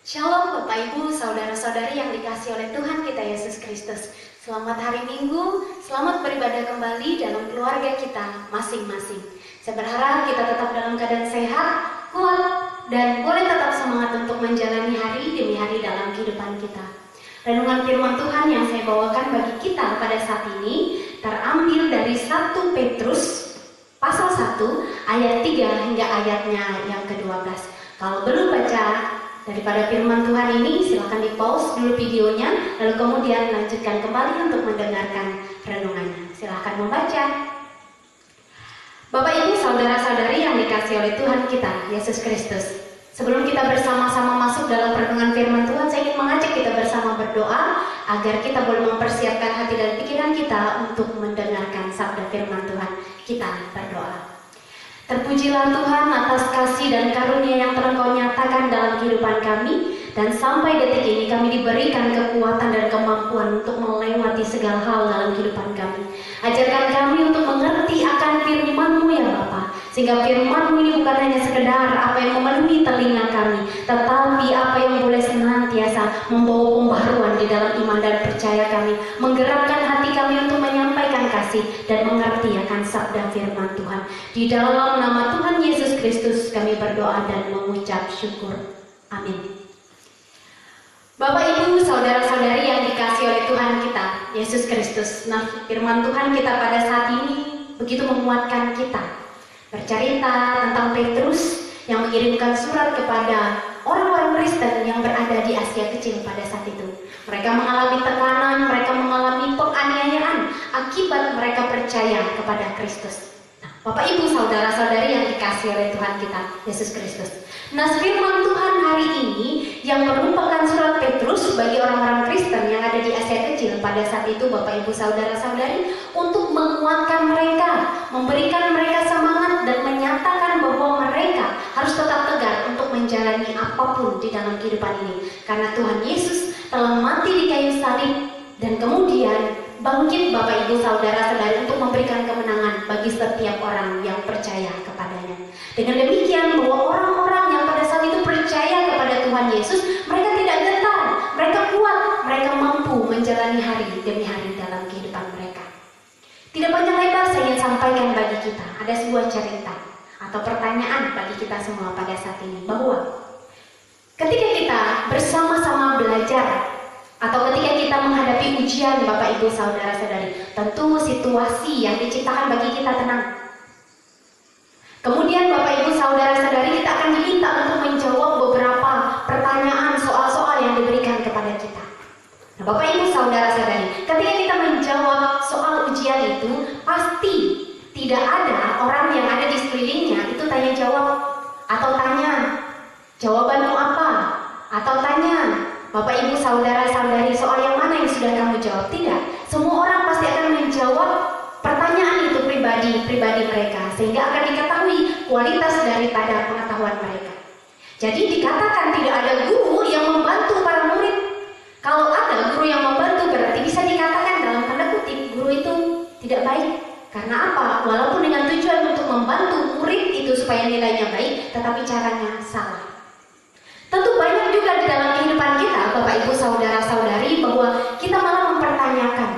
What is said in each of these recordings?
Shalom Bapak Ibu, Saudara-saudari yang dikasihi oleh Tuhan kita Yesus Kristus. Selamat hari Minggu, selamat beribadah kembali dalam keluarga kita masing-masing. Saya berharap kita tetap dalam keadaan sehat, kuat, dan boleh tetap semangat untuk menjalani hari demi hari dalam kehidupan kita. Renungan firman Tuhan yang saya bawakan bagi kita pada saat ini terambil dari 1 Petrus pasal 1 ayat 3 hingga ayatnya yang ke-12. Kalau belum baca daripada firman Tuhan ini, silakan di-pause dulu videonya, lalu kemudian lanjutkan kembali untuk mendengarkan renungannya. Silakan membaca. Bapak Ibu, saudara-saudari yang dikasihi oleh Tuhan kita, Yesus Kristus. Sebelum kita bersama-sama masuk dalam renungan firman Tuhan, saya ingin mengajak kita bersama berdoa agar kita boleh mempersiapkan hati dan pikiran kita untuk mendengarkan sabda firman Tuhan. Kita berdoa. Terpujilah Tuhan atas kasih dan karunia yang telah Kau nyatakan dalam kehidupan kami, dan sampai detik ini kami diberikan kekuatan dan kemampuan untuk melewati segala hal dalam kehidupan kami. Ajarkan kami untuk mengerti akan firman-Mu ya Bapa, sehingga firman-Mu ini bukan hanya sekedar apa yang memenuhi telinga kami, tetapi apa yang boleh senantiasa membawa pembaharuan di dalam iman dan percaya kami, menggerakkan hati kami untuk menyampaikan kasih dan mengerti akan sabda firman Tuhan. Di dalam nama Tuhan Yesus Kristus kami berdoa dan mengucap syukur. Amin. Bapak Ibu, saudara-saudari yang dikasihi oleh Tuhan kita, Yesus Kristus. Nah, firman Tuhan kita pada saat ini begitu menguatkan kita. Bercerita tentang Petrus yang mengirimkan surat kepada orang-orang Kristen yang berada di Asia Kecil pada saat itu. Mereka mengalami tekanan, mereka mengalami penganiayaan akibat mereka percaya kepada Kristus. Bapak Ibu, saudara-saudari yang dikasihi oleh Tuhan kita, Yesus Kristus. Nah, firman Tuhan hari ini yang merupakan surat Petrus bagi orang-orang Kristen yang ada di Asia Kecil pada saat itu, Bapak Ibu, saudara-saudari, untuk menguatkan mereka, memberikan mereka semangat dan menyatakan bahwa mereka harus tetap tegar untuk menjalani apapun di dalam kehidupan ini. Karena Tuhan Yesus telah mati di kayu salib dan kemudian bangkit, Bapak Ibu saudara-saudari, untuk memberikan kemenangan bagi setiap orang yang percaya kepadanya. Dengan demikian, bahwa orang-orang yang pada saat itu percaya kepada Tuhan Yesus, mereka tidak gentar, mereka kuat, mereka mampu menjalani hari demi hari dalam kehidupan mereka. Tidak panjang lebar saya ingin sampaikan bagi kita, ada sebuah cerita atau pertanyaan bagi kita semua pada saat ini, bahwa ketika kita bersama-sama belajar atau ketika kita menghadapi ujian, Bapak Ibu saudara-saudari, tentu situasi yang diciptakan bagi kita tenang. Kemudian Bapak Ibu saudara-saudari, kita akan diminta untuk menjawab beberapa pertanyaan, soal-soal yang diberikan kepada kita. Nah, Bapak Ibu saudara-saudari, ketika kita menjawab soal ujian itu, pasti tidak ada orang yang ada di sekelilingnya itu tanya jawab, atau tanya jawabanmu apa, atau tanya Bapak Ibu saudara-saudari soal yang mana yang sudah kamu jawab. Tidak, semua orang pasti akan menjawab pertanyaan itu pribadi mereka, sehingga akan diketahui kualitas daripada pengetahuan mereka. Jadi dikatakan tidak ada guru yang membantu para murid. Kalau ada guru yang membantu, berarti bisa dikatakan dalam tanda kutip guru itu tidak baik. Karena apa? Walaupun dengan tujuan untuk membantu murid itu supaya nilainya baik, tetapi caranya salah. Tentu banyak juga di dalam kehidupan kita, Bapak Ibu saudara-saudari, bahwa kita malah mempertanyakan,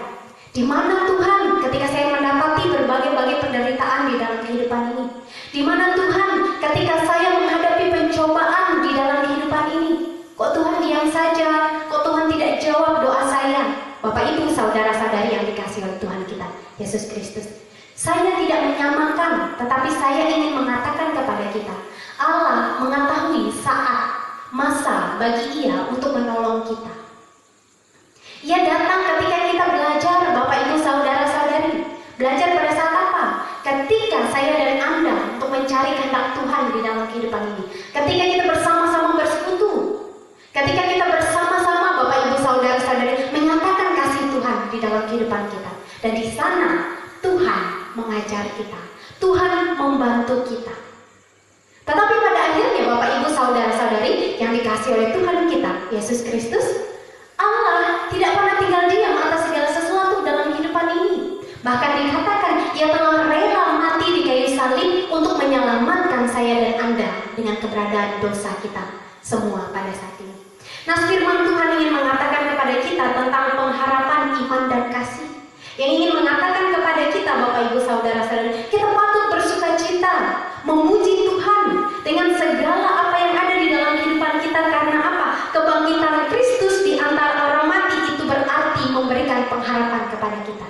di mana Tuhan ketika saya mendapati berbagai-bagai penderitaan di dalam kehidupan ini? Di mana Tuhan ketika saya menghadapi pencobaan di dalam kehidupan ini? Kok Tuhan diam saja? Kok Tuhan tidak jawab doa saya? Bapak Ibu saudara-saudari yang dikasihi oleh Tuhan kita, Yesus Kristus. Saya tidak menyamakan, tetapi saya ingin mengatakan kepada kita, Allah mengetahui saat, masa bagi Ia untuk menolong kita. Ia datang ketika kita belajar, Bapak Ibu saudara-saudari. Belajar pada saat apa? Ketika saya dan Anda untuk mencari kehendak Tuhan di dalam kehidupan ini. Ketika kita bersama-sama bersekutu. Ketika kita bersama-sama, Bapak Ibu saudara-saudari, menyatakan kasih Tuhan di dalam kehidupan kita. Dan di sana Tuhan mengajar kita, Tuhan membantu kita. Tetapi pada akhirnya, Bapak Ibu saudara-saudari yang dikasihi oleh Tuhan kita, Yesus Kristus, Allah tidak pernah tinggal diam atas segala sesuatu dalam kehidupan ini. Bahkan dikatakan Ia telah rela mati di kayu salib untuk menyelamatkan saya dan Anda dengan keberadaan dosa kita semua pada saat ini. Nah, firman Tuhan ingin mengatakan kepada kita tentang pengharapan, iman, dan kasih. Yang ingin mengatakan kepada kita, Bapak Ibu Saudara-saudari, kita patut bersuka cita, memuji Tuhan dengan segala apa yang ada di dalam kehidupan kita. Karena apa? Kebangkitan Kristus di antara orang mati itu berarti memberikan pengharapan kepada kita.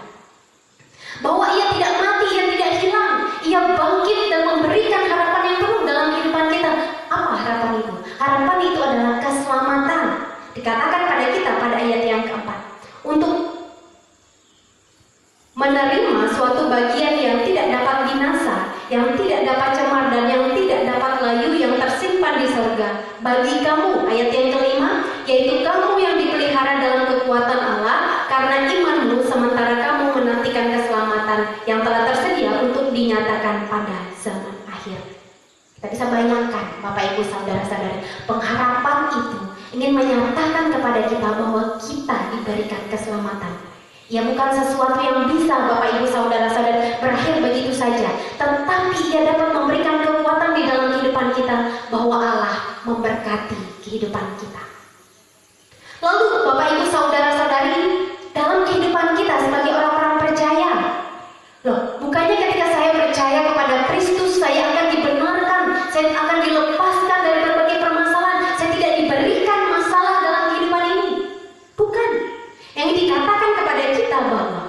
Bahwa ia tidak mati, ia tidak hilang, ia bangkit dan memberikan harapan yang penuh dalam kehidupan kita. Apa harapan itu? Harapan itu adalah keselamatan. Dikatakan pada kita pada ayat yang keempat, untuk menerima suatu bagian yang tidak dapat binasa, yang tidak dapat cemar, dan yang tidak dapat layu, yang tersimpan di sorga. Bagi kamu, ayat yang kelima, yaitu kamu yang dipelihara dalam kekuatan Allah karena imanmu, sementara kamu menantikan keselamatan yang telah tersedia untuk dinyatakan pada zaman akhir. Kita bisa bayangkan, Bapak Ibu Saudara-saudari, pengharapan itu ingin menyatakan kepada kita bahwa kita diberikan keselamatan. Ya, bukan sesuatu yang bisa, Bapak Ibu Saudara-saudari, berakhir begitu saja, tetapi ia dapat memberikan kekuatan di dalam kehidupan kita, bahwa Allah memberkati kehidupan kita. Lalu Bapak Ibu Saudara-saudari, dalam kehidupan kita sebagai orang-orang percaya, loh, bukannya ketika saya percaya kepada Kristus saya akan dibenarkan, saya akan dilepaskan dari berbagai permasalahan, saya tidak diberikan masalah dalam kehidupan ini. Bukan. Yang dikatakan kepada kita bahwa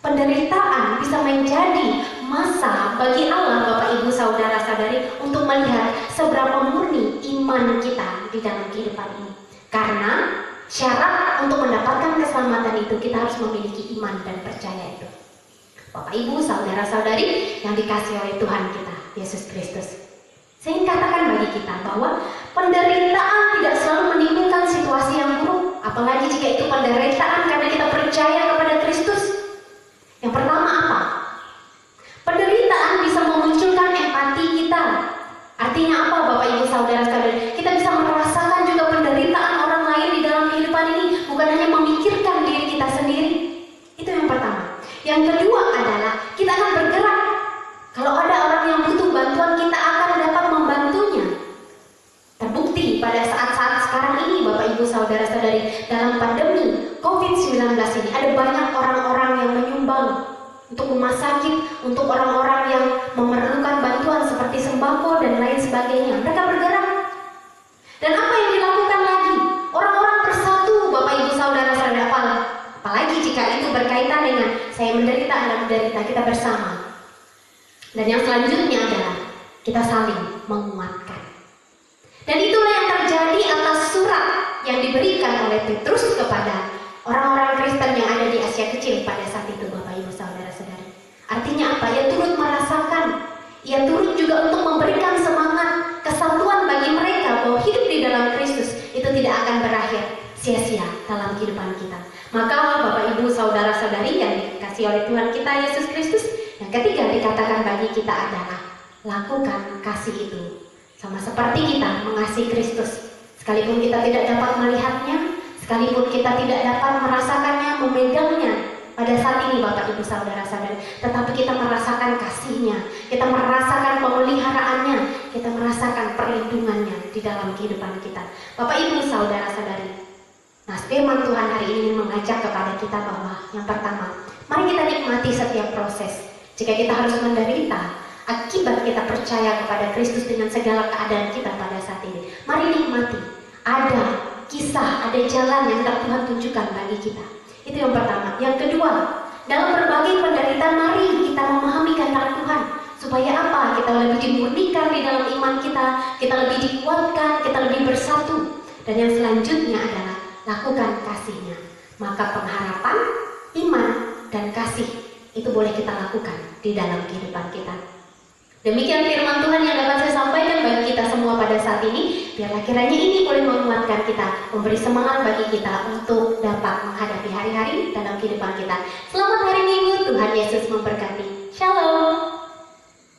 penderitaan bisa menjadi masa bagi Allah, Bapak Ibu Saudara-saudari, untuk melihat seberapa murni iman kita di dalam kehidupan ini. Karena syarat untuk mendapatkan keselamatan itu kita harus memiliki iman dan percaya itu. Bapak Ibu Saudara-saudari yang dikasihi oleh Tuhan kita Yesus Kristus, saya ingin katakan bagi kita bahwa penderitaan tidak selalu menimbulkan situasi yang buruk, apalagi jika itu penderitaan karena kita percaya kepada Kristus. Yang pertama apa? Penderitaan bisa memunculkan empati kita. Artinya apa, Bapak Ibu Saudara-saudari? Kita bisa merasakan juga penderitaan orang lain di dalam kehidupan ini, bukan hanya memikirkan diri kita sendiri. Itu yang pertama. Yang kedua adalah kita akan bergerak. Kalau ada orang yang butuh bantuan, kita akan dapat membantunya. Terbukti pada saat-saat sekarang ini, Bapak Ibu Saudara-saudari, dalam pandemi COVID-19 ini ada banyak orang-orang yang menyumbang untuk rumah sakit, untuk orang-orang yang memerlukan bantuan seperti sembako dan lain sebagainya. Mereka bergerak. Dan apa yang dilakukan lagi? Orang-orang bersatu, Bapak Ibu Saudara-saudari, apalagi jika itu berkaitan dengan saya menderita, Anda menderita, kita bersama. Dan yang selanjutnya adalah kita saling menguatkan. Dan itulah yang terjadi atas surat yang diberikan oleh Petrus kepada orang-orang Kristen yang ada di Asia Kecil pada saat itu, Bapak Ibu Saudara-saudari. Artinya apa? Ia turut merasakan, ia turut juga untuk memberikan semangat kesatuan bagi mereka bahwa hidup di dalam Kristus itu tidak akan berakhir sia-sia dalam kehidupan kita. Maka Bapak Ibu Saudara-saudari yang dikasihi oleh Tuhan kita Yesus Kristus, yang ketiga dikatakan bagi kita adalah lakukan kasih itu. Sama seperti kita mengasihi Kristus, sekalipun kita tidak dapat melihatnya, sekalipun kita tidak dapat merasakannya, memegangnya pada saat ini, Bapak Ibu Saudara-saudari, tetapi kita merasakan kasihnya, kita merasakan pemeliharaannya, kita merasakan perlindungannya di dalam kehidupan kita. Bapak Ibu Saudara-saudari, nah, firman Tuhan hari ini mengajak kepada kita bahwa yang pertama, mari kita nikmati setiap proses. Jika kita harus menderita akibat kita percaya kepada Kristus dengan segala keadaan kita pada saat ini, mari nikmati. Ada kisah, ada jalan yang Tuhan tunjukkan bagi kita. Itu yang pertama. Yang kedua, dalam berbagai penderitaan mari kita memahami kehendak Tuhan. Supaya apa? Kita lebih dimurnikan di dalam iman kita lebih dikuatkan, kita lebih bersatu. Dan yang selanjutnya adalah lakukan kasihnya. Maka pengharapan, iman, dan kasih itu boleh kita lakukan di dalam kehidupan kita. Demikian firman Tuhan yang dapat saya sampaikan bagi kita semua pada saat ini. Biarlah kiranya ini boleh menguatkan kita, memberi semangat bagi kita untuk dapat menghadapi hari-hari dalam kehidupan kita. Selamat hari Minggu, Tuhan Yesus memberkati. Shalom.